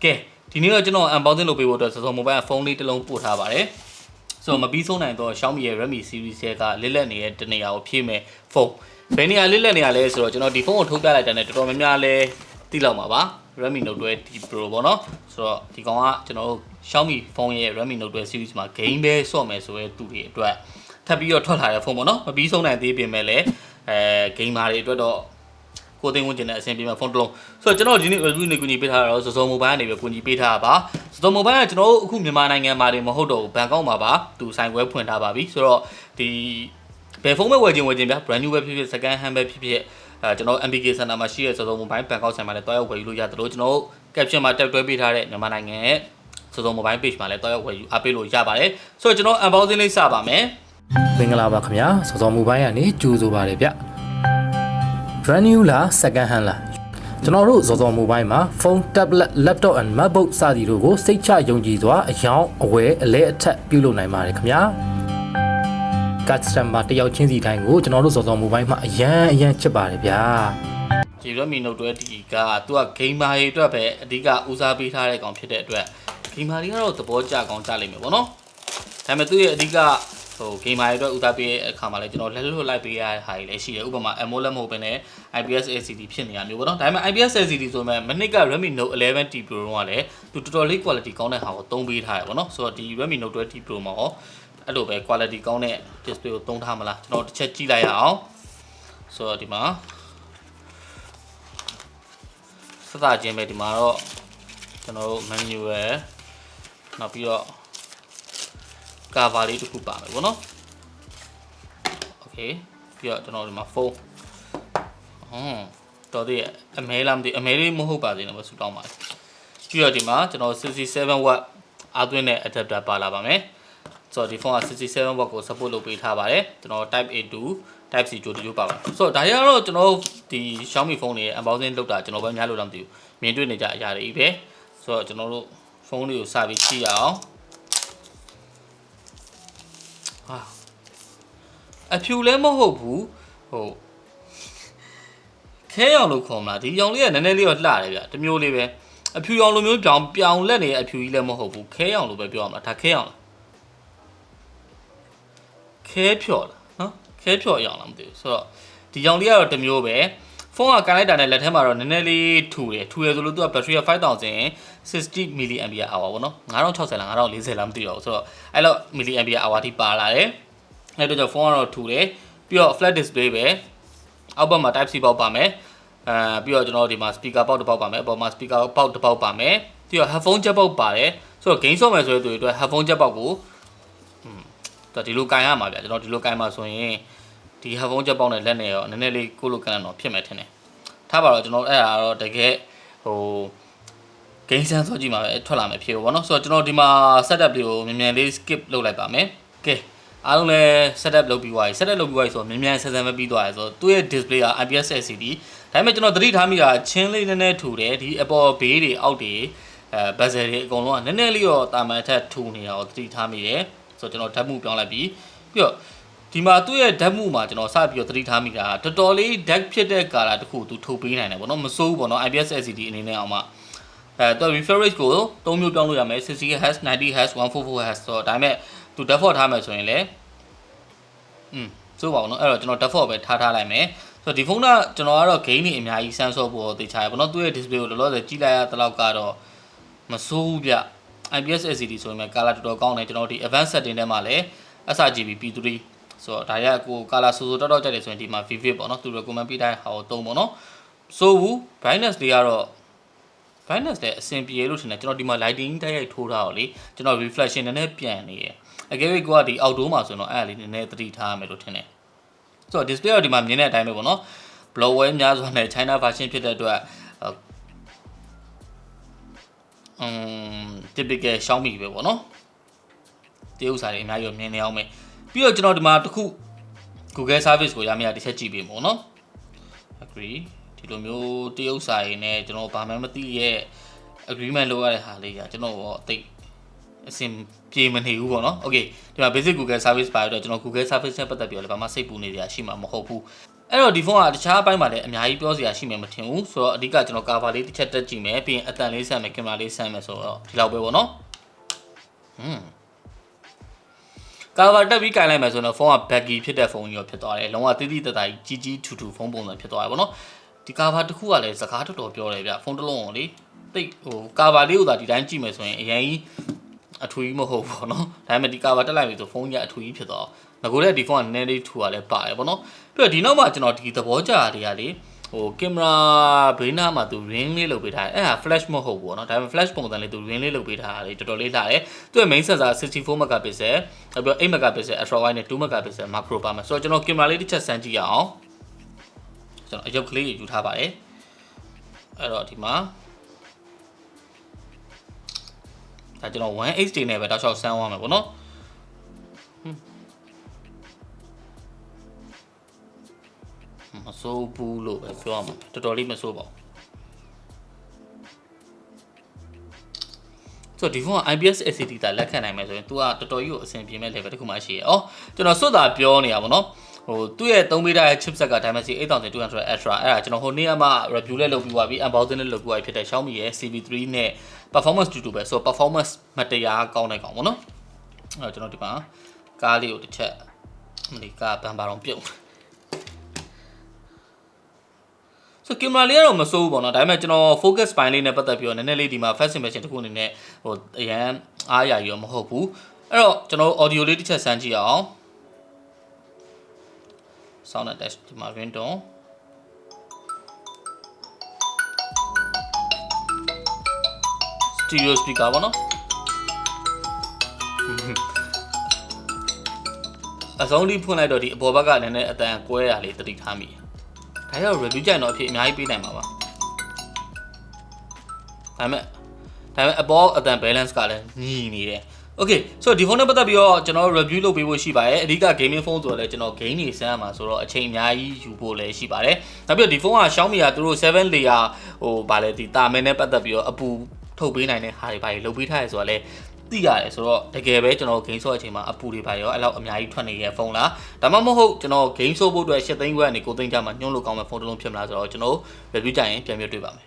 ကဲဒီနေ့တော့ကျွန်တော် unboxing လုပ်ပေးဖို့အတွက်စောစော mobile phone လေးတစ်လုံးပို့ထားပါတယ်ဆိုတော့မပြီးဆုံးနိုင်တော့ Xiaomi ရဲ့ Redmi series ကလစ်လက်နေတဲ့တနေရာကိုဖြည့်မဲ့ဖုန်းဘယ်နေရာလစ်လက်နေရလဲဆိုတော့ကျွန်တော်ဒီဖုန်းကိုထုတ်ပြလိုက်တဲ့နဲ့တော်တော်များများလဲသိလောက်မှာပါ Redmi Note 12 T Pro ပေါ့နော်ဆိုတော့ဒီကောင်ကကျွန်တော်တို့ Xiaomi ဖုန်းရဲ့ Redmi Note 12 series မှာ game ပဲဆော့မယ်ဆိုရဲသူတွေအတွက်ထပ်ပြီးတော့ထွက်လာတဲ့ဖုန်းပေါ့နော်မပြီးဆုံးနိုင်သေးပြင်မဲ့လဲgamer တွေအတွက်တော့ကိုသိန်းဝန်းကျင်နဲ့အဆင်ပြေမဲ့ဖုန်းတစ်လုံးဆိုတော့ကျွန်တော်ဒီနေ့ review နဲ့ကူညီပေးထားတာတော့စောစော mobile ကနေပဲကူညီပေးထားတာပါစောစော mobile ကကျွန်တော်တို့အခုမြန်မာနိုင်ငံမှာတွေမဟုတ်တော့ဘူးဘန်ကောက်မှာပါသူဆိုင်ခွဲဖွင့်ထားပါပြီဆိုတော့ဒီဘယ်ဖုန်းပဲဝယ်ခြင်းဗျာ brand new ပဲဖြစ်ဖြစ် second hand ပဲဖြစ်ဖြစ်ကျွန်တော် MPK Center မှာရှိတဲ့စောစော mobile ဘန်ကောက်ဆိုင်မှာလည်းတွားရောက်ဝယ်ယူလို့ရတယ်လို့ကျွန်တော်တို့ caption မှာတက်တွဲပေးထားတဲ့မြန်မာနိုင်ငံရဲ့စောစော mobile page မှာလည်းတွားရောက်ဝယ်ယူအားပေးလို့ရပါတယ်ဆိုတော့ကျွန်တော် unboxing လေးစပါမယ်မင်္ဂလာပါခင်ဗျာစောစော mobile ကနေကြိုဆိုပါတယ်ဗျ brand new လား second hand လားကျွန်တော်တို့စောစော mobile မှာ phone tablet laptop and macbook စသည်တို့ကိုစိတ်ချယုံကြည်စွာအယောင်အဝယ်အလဲအထက်ပြုလုပ်နိုင်ပါတယ်ခင်ဗျာ customer တယောက်ချင်းစီတိုင်းကိုကျွန်တော်တို့စောစော mobile မှာအရန်ချစ်ပါတယ်ဗျာဒီ Redmi Note 12 T ကသူက gamer တွေအတွက်ပဲအဓိကဦးစားပေးထားတဲ့ကောင်ဖြစ်တဲ့အတွက် gamer တွေကတော့သဘောကျကောင်းကြလိမ့်မယ်ပေါ့နော်ဒါပေမဲ့သူရဲ့အဓိကgamer တွေအတွက်ဦးစားပေးတဲ့အခါမှာလည်းကျွန်တော်လက်လွတ်လိုက်ပေးရတဲ့ဟာတွေလည်းရှိတယ်ဥပမာ AMOLED မဟုတ်ဘဲနဲ့ IPS LCD ဖြစ်နေရမျိုးပေါ့နော်ဒါပေမဲ့ IPS LCD ဆိုမှမနစ်က Redmi Note 11 T Pro ကလည်းသူတော်တော်လေး quality ကောင်းတဲ့ဟာကိုသုံးပေးထားတယ်ပေါ့နော်ဆိုတော့ဒီ Redmi Note 12 T Pro မှာရောအဲ့လိုပဲ quality ကောင်းတဲ့ display ကိုသုံးထားမလားကျွန်တော်တစ်ချက်ကြည့်လိုက်ရအောင်ဆိုတော့ဒီမှာစသချင်းပဲဒီမှာတော့ကျွန်တော်တို့ menu ရယ်နောက်ပြီးတော့cover လေးတစ်ခုပါမယ်ပေါ့နော် okay ပြီးတော့ကျွန်တော်ဒီမှာ phone တော်သေးရဲ့အမဲလားမသိအမဲလေးမဟုတ်ပါသေးဘူးဆူတောင်းပါတယ်ပြီးတော့ဒီမှာကျွန်တော်67 watt အားသွင်းတဲ့ adapter ပါလာပါမယ်ဆိုတော့ဒီဖုန်းက67 watt ကို support လုပ်ပေးထားပါတယ်ကျွန်တော် type A to type C ကြိုတူပါပါဆိုတော့ဒါရတော့ကျွန်တော်ဒီ Xiaomi ဖုန်းတွေ unboxing လုပ်တာကျွန်တော်ပဲများလို့တော့မသိဘူးမြင်တွေ့နေကြအရာတွေပဲဆိုတော့ကျွန်တော်တို့ဖုန်းလေးကိုစပြီးကြည့်ရအောင်အဖြူလည်းမဟုတ်ဘူးခဲရောင်လို့ခေါ်မလားဒီရောင်လေးကနည်းနည်းလေးတော့လှတယ်ဗျတမျိုးလေးပဲအဖြူရောင်လိုမျိုးပြောင်လက်နေတဲ့အဖြူကြီးလည်းမဟုတ်ဘူးခဲရောင်လို့ပဲပြောရမှာဒါခဲရောင်လားခဲဖြော်လားနော်ခဲဖြော်ရောင်လားမသိဘူးဆိုတော့ဒီရောင်လေးကတော့တမျိုးပဲဖုန်းကကန်လိုက်တာနဲ့လက်ထဲမှာတော့နည်းနည်းလေးထူတယ်ဆိုလို့သူက battery က5060 mAh ပေါ့နော်9060လား9040လားမသိတော့ဘူးဆိုတော့အဲ့လို mAh ထိပါလာတယ်အဲ့တော့ကျွန်တော်ဖုန်းကတော့ထူတယ်ပြီးတော့ flat display ပဲအောက်ဘက်မှာ type C ပေါက်ပါမယ်ပြီးတော့ကျွန်တော်ဒီမှာ speaker ပေါက်တစ်ပေါက်ပါမယ်အပေါ်မှာ speaker ပေါက်တစ်ပေါက်ပါမယ်ပြီးတော့ headphone jack ပေါက်ပါတယ်ဆိုတော့ game ဆော့မယ်ဆိုတဲ့သူတွေအတွက် headphone jack ပေါက်ကိုဒီလိုကင်ရမှာဗျကျွန်တော်ဒီလိုကင်မှာဆိုရင်ဒီ headphone jack ပေါက်နဲ့လက်နဲ့ရောနည်းနည်းလေးကိုလိုကန်တော့ဖြစ်မယ်ထင်တယ်ထားပါတော့ကျွန်တော်အဲ့ဒါတော့တကယ်game sense ဆိုကြည့်မှာပဲထွက်လာမယ်ဖြစ်ပေါ့နော်ဆိုတော့ကျွန်တော်ဒီမှာ setup လေးကိုမြန်လေး skip လုပ်လိုက်ပါမယ်ကဲအားလုံးလည်း setup လုပ်ပြီးသွားပြီ setup လုပ်ပြီးသွားပြီဆိုတော့မြန်ဆန်မပြီးသွားရဆိုတော့သူ့ရဲ့ display က IPS LCD ဒါပေမဲ့ကျွန်တော်သတိထားမိတာချင်းလေးနည်းနည်းထူတယ်ဒီအပေါ်ဘေးတွေအောက်တွေbezel တွေအကုန်လုံးကနည်းနည်းလေးတော့တာမန်ထက်ထူနေတာကိုသတိထားမိတယ်ဆိုတော့ကျွန်တော်ဓာတ်မှုပြောင်းလိုက်ပြီးတော့ဒီမှာသူ့ရဲ့ဓာတ်မှုမှာကျွန်တော်စပြီးတော့သတိထားမိတာတော်တော်လေး dark ဖြစ်တဲ့ color တစ်ခုသူထုတ်ပေးနိုင်တယ်ပေါ့နော်မစိုးဘူးပေါ့နော် IPS LCD အနေနဲ့အောင်မှသူ refresh rate ကို3မျိုးပြောင်းလို့ရမယ် 60Hz 90Hz 144Hz ဆိုတော့ဒါပေမဲ့သူ default ထားမယ်ဆိုရင်လည်းဆိုပါဘူးเนาะအဲ့တော့ကျွန်တော် default ပဲထားလိုက်မယ်ဆိုတော့ဒီဖုန်းကကျွန်တော်ကတော့ gain တွေအများကြီးစမ်းဆော့ဖို့သိချာရပေါ့เนาะသူ့ရဲ့ display ကိုလောလောဆယ်ကြည့်လိုက်ရတဲ့လောက်ကတော့မဆိုးဘူးဗျ IPS LCD ဆိုရင် color တော်တော်ကောင်းတယ်ကျွန်တော်ဒီ advanced setting ထဲမှာလည်း sRGB P3 ဆိုတော့ဒါရကို color ဆိုတော်ကြိုက်တယ်ဆိုရင်ဒီမှာ vivid ပေါ့เนาะသူ recommend ပေးတဲ့ဟာကိုသုံးပေါ့เนาะဆိုဘူး brightness လေးကတော့ brightness လည်းအဆင်ပြေလို့ထင်တယ်ကျွန်တော်ဒီမှာ lighting တိုက်ရိုက်ထိုးထားတော့လေကျွန်တော် reflection နည်းနည်းပြန်နေတယ်အကယ်၍ကိုကဒီ outdoor မှာဆိုတော့အဲ့ဒါလေးနည်းနည်းသတိထားရမယ်လို့ထင်တယ်ဆိုတော့ display တော့ဒီမှာမြင်တဲ့အတိုင်းပဲပေါ့နော် bloatware များစွာနဲ့ China version ဖြစ်တဲ့အတွက်typical Xiaomi ပဲပေါ့နော်တရုပ်စာတွေအများကြီးမြင်နေအောင်မယ်ပြီးတော့ကျွန်တော်ဒီမှာတစ်ခု Google service ကိုရမယ့်တစ်ချက်ကြည့်ပေးပေါ့နော် agree ဒီလိုမျိုးတရုပ်စာတွေနဲ့ကျွန်တော်ဘာမှမသိရဲ့ agreement လုပ်ရတဲ့ဟာလေးကကျွန်တော်တော့တိတ်အဆင်ပြေမနေဘူးပေါ့နော် okay ဒီမှာ basic Google service ပါတော့ကျွန်တော် Google service နဲ့ပတ်သက်ပြီးတော့လည်းဘာမှစိတ်ပူနေကြရှိမှာမဟုတ်ဘူး အဲ့တော့ဒီဖုန်းကတခြားအပိုင်းမှာလည်းအများကြီးပြောစရာရှိမယ်မထင်ဘူးဆိုတော့အဓိကကျွန်တော် cover လေးတစ်ချက်တက်ကြည့်မယ်ပြီးရင်အတန်လေးဆက်မယ်ကင်မရာလေးဆက်မယ်ဆိုတော့ဒီလောက်ပဲပေါ့နော်cover တက်ပြီးကင်လိုက်မယ်ဆိုတော့ဖုန်းက baggy ဖြစ်တဲ့ဖုန်းကြီးရောဖြစ်သွားတယ်လုံးဝတိတိတတ်တာကြီးကြီးထူထူဖုန်းပုံစံဖြစ်သွားတယ်ပေါ့နော်ဒီ cover တစ်ခုကလည်းစကားတော်တော်ပြောတယ်ဗျဖုန်းတစ်လုံးကိုလေတိတ်cover လေးကိုသာဒီတိုင်းကြည့်မယ်ဆိုရင်အရင်ကြီးအထူကြီးမဟုတ်ဘူးပေါ့နော်ဒါပေမဲ့ဒီ cover တက်လိုက်ပြီဆိုဖုန်းကြီးအထူကြီးဖြစ်သွားငကိုလည်းဒီဖုန်းကနည်းနည်းလေးထူရလဲပါတယ်ပေါ့နော်ပြီးတော့ဒီနောက်မှာကျွန်တော်ဒီသဘောကျတာတွေကလေကင်မရာဘေးနားမှာသူ ring လေးလုပ်ပေးထားတယ်အဲ့ဟာ flash မဟုတ်ဘူးပေါ့နော်ဒါပေမဲ့ flash ပုံစံလေးသူ ring လေးလုပ်ပေးထားတာလေတော်တော်လေးလှတယ်သူ့ရဲ့ main sensor 64 megapixel ပြီးတော့8 megapixel ultra wide နဲ့2 megapixel macro ပါမယ်ဆိုတော့ကျွန်တော်ကင်မရာလေးတစ်ချက်စမ်းကြည့်ရအောင်ကျွန်တော်အရုပ်ကလေးယူထားပါတယ်အဲ့တော့ဒီမှာဒါကျွန်တော် 1HD နဲ့ပဲတောက်လျှောက်ဆန်းသွားမယ်ပေါ့နော်မစိုးဘူးလို့ပဲပြောရမှာတော်တော်လေးမစိုးပါဘူးဆိုတော့ဒီဖုန်းက IPS LCD တာလက်ခံနိုင်မယ်ဆိုရင် तू ကတော်တော်ကြီးကိုအဆင်ပြေမဲ့ level တစ်ခုမှရှိရအောင်ကျွန်တော်စွတ်တာပြောနေတာပေါ့နော်သူ့ရဲ့3 beta ရဲ့ chipset က Dimensity 8200 Ultra အဲ့ဒါကျွန်တော်ဟိုနေ့ကမှ review လေးလုပ်ပြီးသွားပြီ unboxing လေးလုပ်ပြီးသွားပြီဖြစ်တဲ့ Xiaomi ရဲ့ CB3 နဲ့ performance တူတူပဲဆိုတော့ performance မတရားကောင်းတဲ့ကောင်ပေါ့နော်အဲ့တော့ကျွန်တော်ဒီမှာကားလေးကိုတစ်ချက်ဒီကားဘန်ပါတော့ပြုတ်ဆိုကင်မရာလေးကတော့မစိုးဘူးပေါ့နော်ဒါပေမဲ့ကျွန်တော် focus ပိုင်းလေးနဲ့ပတ်သက်ပြီးတော့နည်းနည်းလေးဒီမှာ first impression တစ်ခုအနေနဲ့အရန်အားရရောမဟုတ်ဘူးအဲ့တော့ကျွန်တော် audio လေးတစ်ချက်စမ်းကြည့်အောင် sound test ဒီမှာ ringtone stereo speaker ပေါ့နော်အဆုံးလေးဖွင့်လိုက်တော့ဒီအပေါ်ဘက်ကလည်းနည်းနည်းအတန်ကွဲတာလေးတတိထားမိဒါရောက် review ကြိုင်တော့အဖြစ်အများကြီးပေးနိုင်မှာပါဒါပေမဲ့အပေါ်အတန် balance ကလည်းညီနေတယ် okay ဆိုတော့ဒီဖုန်းနဲ့ပတ်သက်ပြီးတော့ကျွန်တော် review လုပ်ပေးဖို့ရှိပါတယ်အဓိက gaming phone ဆိုတော့လည်းကျွန်တော် game တွေစမ်းရမှာဆိုတော့အချိန်အများကြီးယူဖို့လည်းရှိပါတယ်နောက်ပြီးတော့ဒီဖုန်းက Xiaomi ကသူတို့7 layer ဗာလဲဒီတာမင်နဲ့ပတ်သက်ပြီးတော့အပူထုတ်ပေးနိုင်တဲ့ဟာတွေဗာလုပ်ပေးထားရဆိုတော့လည်းသိရတယ်ဆိုတော့တကယ်ပဲကျွန်တော် game ဆော့အချိန်မှာအပူတွေပါရောအဲ့လောက်အများကြီးထွက်နေတဲ့ဖုန်းလားဒါမှမဟုတ်ကျွန်တော် game ဆော့ဖို့အတွက်8သိန်းခွဲကနေ9သိန်းကျမှညှို့လို့ကောင်းမဲ့ဖုန်းတစ်လုံးဖြစ်မလားဆိုတော့ကျွန်တော် review ကြရင်ပြန်ပြတွေ့ပါမယ်